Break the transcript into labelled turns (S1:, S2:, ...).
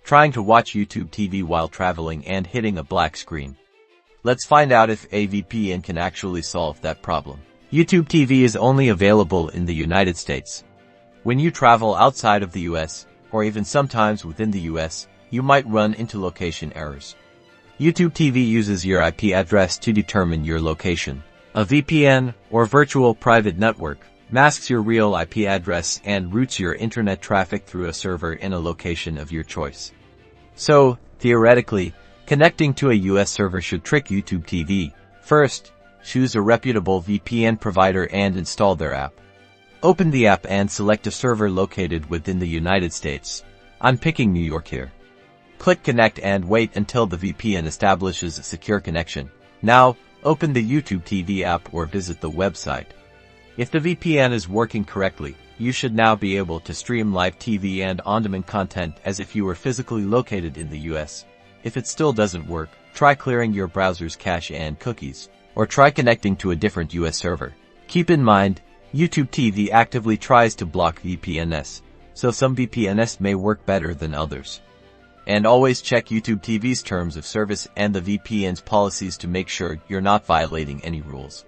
S1: trying to watch YouTube TV while traveling and hitting a black screen. Let's find out if a VPN can actually solve that problem. YouTube TV is only available in the United States. When you travel outside of the US, or even sometimes within the US, you might run into location errors. YouTube TV uses your IP address to determine your location. A VPN, or virtual private network, masks your real IP address and routes your internet traffic through a server in a location of your choice. So, theoretically, connecting to a US server should trick YouTube TV. First, choose a reputable VPN provider and install their app. Open the app and select a server located within the United States. I'm picking New York here. Click Connect and wait until the VPN establishes a secure connection. Now, open the YouTube TV app or visit the website. If the VPN is working correctly, you should now be able to stream live TV and on-demand content as if you were physically located in the US. If it still doesn't work, try clearing your browser's cache and cookies, or try connecting to a different US server. Keep in mind, YouTube TV actively tries to block VPNs, so some VPNs may work better than others. And always check YouTube TV's terms of service and the VPN's policies to make sure you're not violating any rules.